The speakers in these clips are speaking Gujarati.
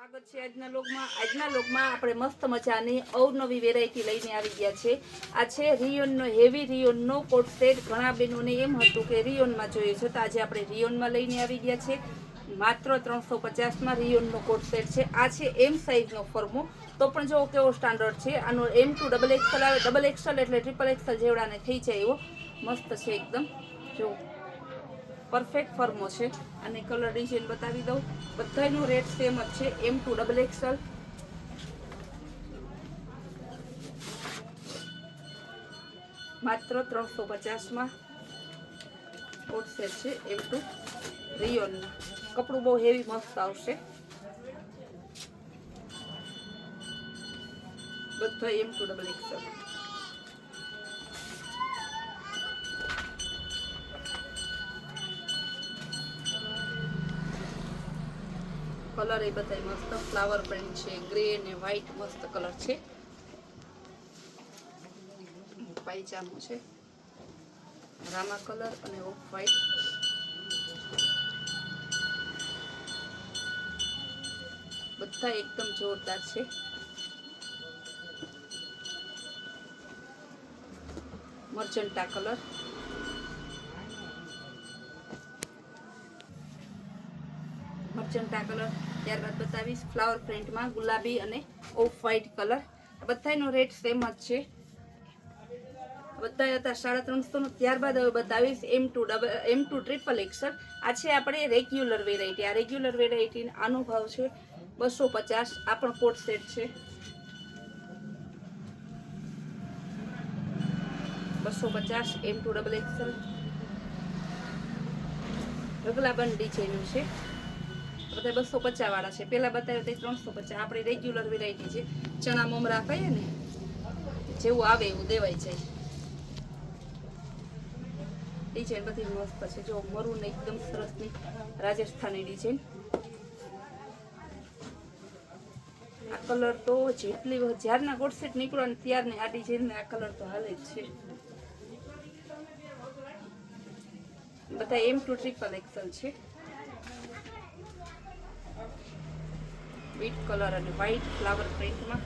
સ્વાગત છે આજના લોકમાં આપણે મસ્ત મજાની અવનવી વેરાયટી લઈને આવી ગયા છે। આ છે રિયોનનો હેવી રિયોનનો કોટ સેટ। ઘણા બહેનોને એમ હતું કે રિયોનમાં જોઈએ છે, તો આજે આપણે રિયોનમાં લઈને આવી ગયા છે। માત્ર 350માં રિયોનનો કોટ સેટ છે। આ છે એમ સાઇઝનો ફર્મો, તો પણ જો કેવો સ્ટાન્ડર્ડ છે। આનો M2 ડબલ એક્સલ આવે, ડબલ એક્સલ એટલે ટ્રિપલ એક્સલ જેવડાને થઈ જાય એવો મસ્ત છે એકદમ। જો પરફેક્ટ ફર્મો છે। અને કલર ડિઝાઇન બતાવી દઉં, બધાનો રેટ સેમ જ છે। M2 ડબલ એક્સલ માત્ર 350માં કોટ સેટ છે M2 રિયોનનો। કપડું બહુ હેવી મસ્ત આવશે, બધા M2 ડબલ એક્સલ। કલર એ બધા મસ્ત ફ્લાવર પ્રિન્ટ છે, ગ્રે અને વ્હાઈટ મસ્ત કલર છે। પાયજામો છે રામા કલર અને ઓફ વ્હાઈટ, બધા એકદમ જોરદાર છે। Magenta colour, magenta colour. ત્યારબાદ બતાવીશ ફ્લાવર પ્રિન્ટમાં ગુલાબી અને ઓફ વ્હાઈટ કલર। બધાનો રેટ સેમ જ છે, બધા હતા 350 નો। ત્યારબાદ હવે બતાવીશ M2 ટ્રિપલ એક્સલ। આ છે આપણે રેગ્યુલર વેરાયટી। આ રેગ્યુલર વેરાયટી આનો ભાવ છે 250। આ પણ કોટ સેટ છે 250 M2 ડબલ એક્સલ। રગલાબંધ ડિઝાઇનનું છે, બધા 250 વાળા છે। પેલા બતાવ્યો તે 350। આપણી રેગ્યુલર વેરાયટી છે, ચણા મમરા કહીએ ને જેવું આવે એવું દેવાય જાય। ડિઝાઇન બધી મસ્ત છે, જો મરૂન એકદમ સરસની રાજસ્થાની ડિઝાઇન। આ કલર તો જેટલી જ્યારના કોટસેટ નીકળો ને ત્યારને આ ડિઝાઇન આ કલર તો હાલે જ છે। બધા M2 ટ્રિપલ એક્સલ છે, વ્હાઈટ કલર અને વ્હાઈટ ફ્લાવર પ્રિન્ટમાં।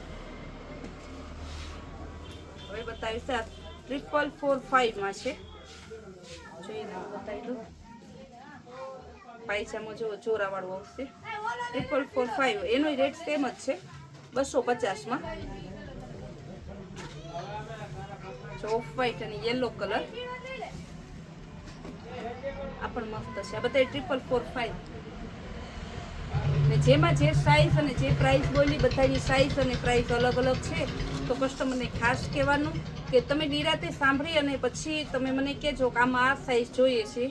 હવે બતાવીશ આ 445માં છે, જોઈને બતાવી દઉં। પાયજામો જો ચોરા વાળું આવશે 445। એનો રેટ સેમ જ છે 250માં। જો ઓફ વ્હાઈટ અને યેલો કલર, આ પણ મસ્ત છે। આ બધા 445 ને જેમાં જે સાઈઝ અને જે પ્રાઇસ બોલી બધાની સાઈઝ અને પ્રાઇસ અલગ અલગ છે। તો કસ્ટમરને ખાસ કહેવાનું કે તમે નિરાતે સાંભળી અને પછી તમે મને કહેજો કે આમાં આ સાઈઝ જોઈએ છે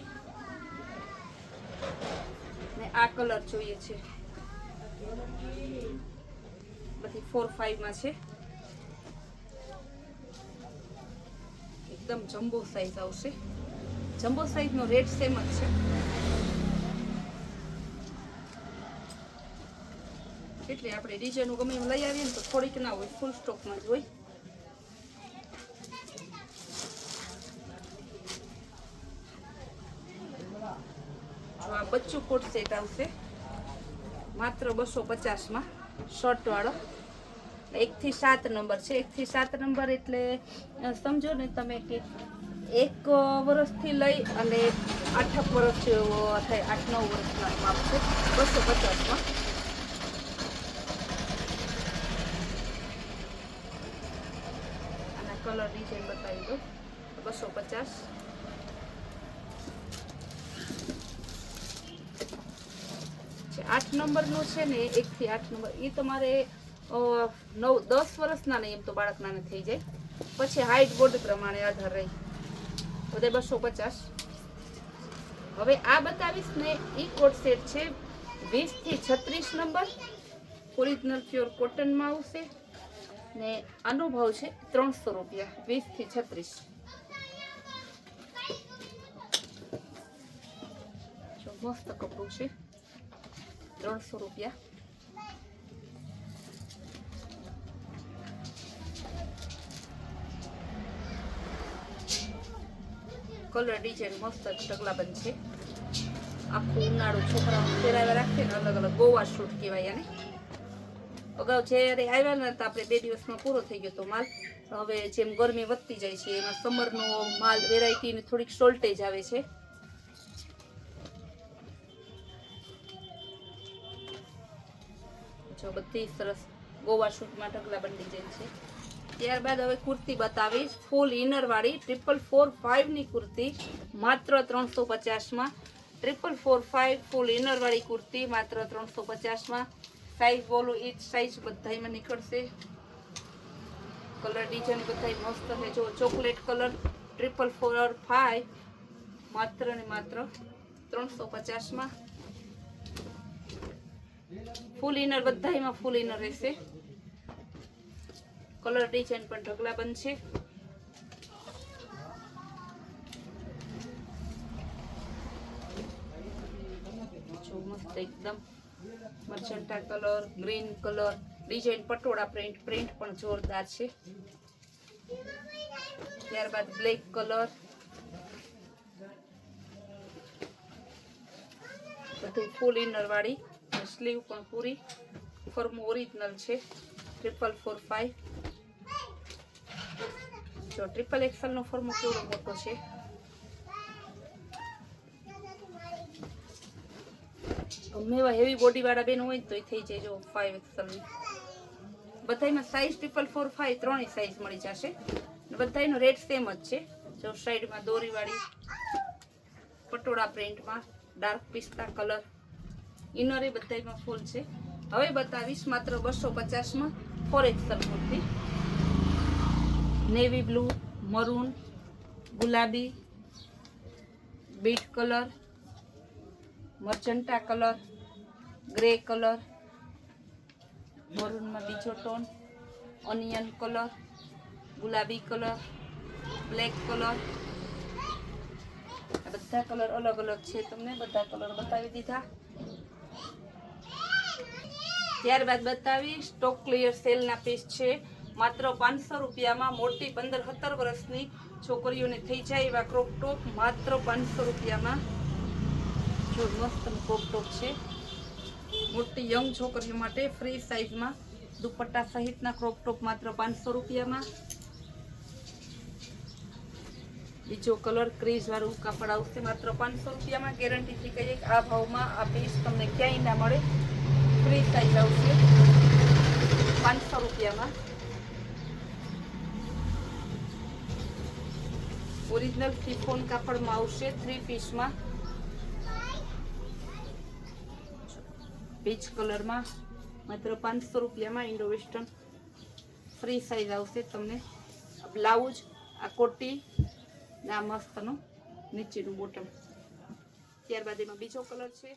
ને આ કલર જોઈએ છે। બધી 45માં છે, એકદમ જમ્બો સાઈઝ આવશે। જમ્બો સાઈઝનો રેટ સેમ જ છે। એટલે આપણે ડિઝાઇનો ગમે એમ લઈ આવીએ ને તો થોડીક ના હોય, ફૂલ સ્ટોકમાં જ હોય। જો આ બચ્ચું કોટ સેટ આવશે માત્ર 250માં, શર્ટ વાળો। 1 થી 7 નંબર છે। 1 થી 7 નંબર એટલે સમજો ને તમે કે 1 વર્ષથી લઈ અને 8 વર્ષ જેવો થાય, 8-9 વર્ષના માપ છે 250માં। આના કલર ડિઝાઇન બતાવી દો 250। છે 8 નંબરનું છે ને, 1 થી 8 નંબર એ તમારે 9-10 વર્ષના ને એમ તો બાળકના ને થઈ જાય, પછી હાઈટ બોર્ડ પ્રમાણે આધાર રહી। બધે 250। હવે આ બતાવીશ ને એ કોટ સેટ છે 20 થી 36 નંબર, ઓરિજિનલ પ્યોર કોટનમાં આવશે ને આનો ભાવ છે 300 રૂપિયા 20 થી 36। જો મસ્ત કપડું છે 300 રૂપિયા। કલર ડિઝાઇન મસ્ત ઢગલાબંધ છે। આખું ઉનાળું છોકરાઓને પહેરાવા રાખે ને, અલગ અલગ ગોવા શૂટ કહેવાય આને। અગાઉ જ્યારે આવ્યા ને તો આપણે 2 દિવસમાં પૂરો થઈ ગયો તો માલ. હવે જેમ ગરમી વધતી જાય છે એમાં સમરનો માલ વેરાયટીની થોડીક શોર્ટેજ આવે છે. જો બધી સરસ ગોવા શૂટમાં ઢગલાબંધ ડિઝાઇન છે. ત્યારબાદ હવે કુર્તી બતાવીશ ફૂલ ઇનર વાળી 4445 ની કુર્તી માત્ર 350 માં. 4445 ફૂલ ઇનર વાળી કુર્તી માત્ર 350 માં. સાઈઝ બોલો ઈચ સાઈઝ બધાયમાં નીકળશે. કલર ડિઝાઇન બધાય મસ્ત છે. જો ચોકલેટ કલર 4445 માત્ર ને માત્ર 350 માં. ફૂલ ઇનર બધાયમાં ફૂલ ઇનર રહેશે. કલર ડિઝાઇન પણ ઢગલાબંધ છે. જો મસ્ત એકદમ મર્ચન્ટા colour, green colour, design patola print પણ જોરદાર છે. ત્યારબાદ બ્લેક કલર, બધું ફૂલ ઇનર વાળી, સ્લીવ પણ પૂરી, ફોર્મ ઓરિજિનલ છે. 4445 જો XXL નો ફોર્મો કેવડો મોટો છે. ગમે એવા હેવી બોડી વાળા બેન હોય તો થઈ જાય. જો 5XL ની બધાયમાં સાઈઝ 4445 ત્રણેય સાઈઝ મળી જશે. બધાયનો રેટ સેમ જ છે. જો સાઈડમાં દોરી વાળી પટોળા પ્રિન્ટમાં ડાર્ક પિસ્તા કલર, ઇનર એ બધાયમાં ફૂલ છે. હવે બતાવીશ માત્ર 250 માં 4XL kurti. Navy blue, maroon, ગુલાબી, બીટ કલર, મર્ચન્ટા કલર, ગ્રે કલર, મરૂનમાં બીજો ટોન, ઓનિયન કલર, ગુલાબી કલર, બ્લેક કલર. આ બધા કલર અલગ અલગ છે. તમને બધા કલર બતાવી દીધા. ત્યારબાદ બતાવી સ્ટોક ક્લિયર સેલના પીસ છે. માત્ર 500 રૂપિયામાં મોટી 15-17 વર્ષની છોકરીઓને થઈ જાય એવા ક્રોપ ટોપ માત્ર 500 રૂપિયામાં. જો મસ્ત ક્રોપ ટોપ છે. મોટી યંગ છોકરીઓ માટે ફ્રી સાઈઝમાં દુપટ્ટા સહિતના ક્રોપ ટોપ માત્ર 500 રૂપિયામાં. બીજો કલર ક્રીઝ વાળું કાપડ આવશે માત્ર 500 રૂપિયામાં. ગેરંટીથી કહીએ કે આ ભાવમાં આ પીસ તમને ક્યાંય ના મળે. ફ્રી સાઈઝ આવશે 500 રૂપિયામાં. ઓરિજિનલ શિફોન કાપડમાં આવશે 3 પીસમાં. પીચ કલરમાં માત્ર 500 રૂપિયામાં ઇન્ડો વેસ્ટર્ન ફ્રી સાઈઝ આવશે તમને. બ્લાઉઝ, આ કોટી ને આ મસ્તનું નીચેનું બોટમ. ત્યારબાદ એમાં બીજો કલર છે